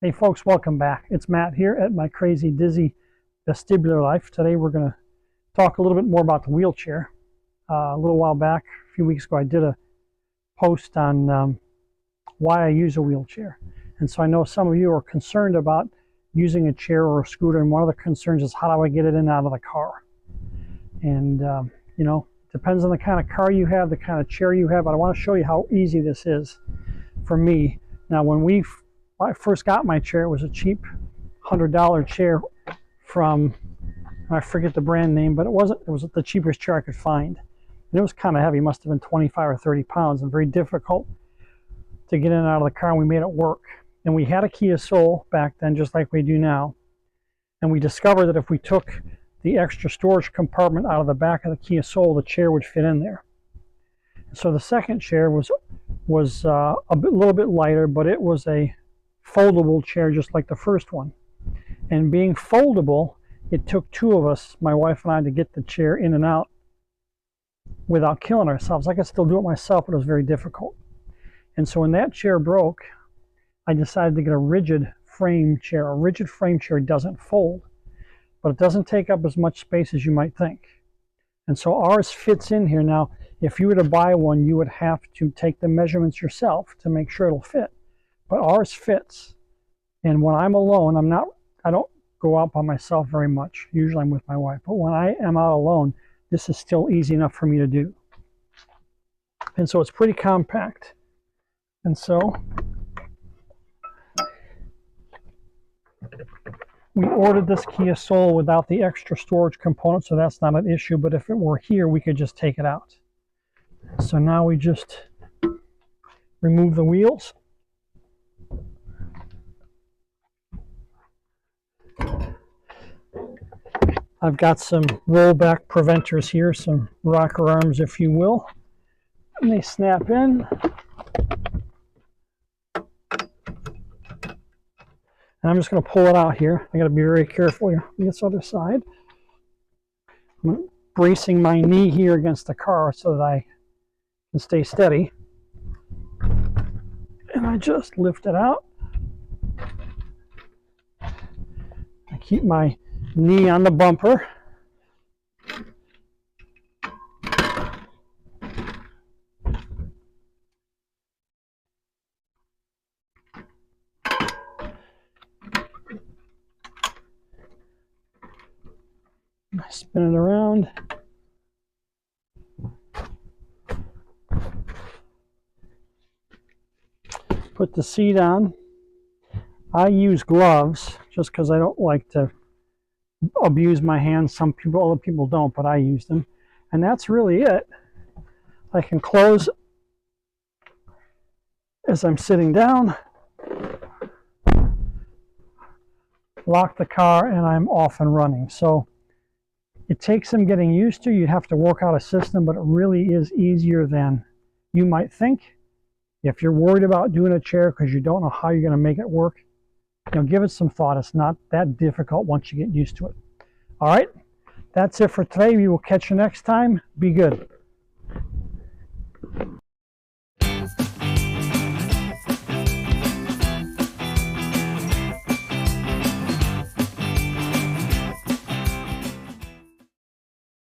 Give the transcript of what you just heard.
Hey folks, welcome back. It's Matt here at my crazy dizzy vestibular life. Today we're going to talk a little bit more about the wheelchair. A little while back, a few weeks ago, I did a post on why I use a wheelchair. And so I know some of you are concerned about using a chair or a scooter, and one of the concerns is how do I get it in and out of the car? And you know, depends on the kind of car you have, the kind of chair you have, but I want to show you how easy this is for me. Now when I first got my chair, it was a cheap $100 chair from, I forget the brand name, but it was the cheapest chair I could find. And it was kind of heavy, it must have been 25 or 30 pounds, and very difficult to get in and out of the car, and we made it work. And we had a Kia Soul back then, just like we do now. And we discovered that if we took the extra storage compartment out of the back of the Kia Soul, the chair would fit in there. And so the second chair was a little bit lighter, but it was a foldable chair just like the first one. And being foldable, it took two of us, my wife and I, to get the chair in and out without killing ourselves. I could still do it myself, but it was very difficult. And so when that chair broke, I decided to get a rigid frame chair. A rigid frame chair doesn't fold, but it doesn't take up as much space as you might think. And so ours fits in here. Now, if you were to buy one, you would have to take the measurements yourself to make sure it'll fit. But ours fits. And when I'm alone, I don't go out by myself very much. Usually I'm with my wife. But when I am out alone, this is still easy enough for me to do. And so it's pretty compact. And so we ordered this Kia Soul without the extra storage component, so that's not an issue. But if it were here, we could just take it out. So now we just remove the wheels. I've got some rollback preventers here, some rocker arms, if you will. And they snap in. And I'm just going to pull it out here. I got to be very careful here on this other side. I'm bracing my knee here against the car so that I can stay steady. And I just lift it out. I keep my knee on the bumper. I spin it around. Put the seat on. I use gloves just because I don't like to abuse my hands. Other people don't, but I use them. And that's really it. I can close as I'm sitting down, lock the car, and I'm off and running. So it takes some getting used to. You have to work out a system, but it really is easier than you might think. If you're worried about doing a chair because you don't know how you're going to make it work, give it some thought. It's not that difficult once you get used to it. All right, that's it for today. We will catch you next time. Be good.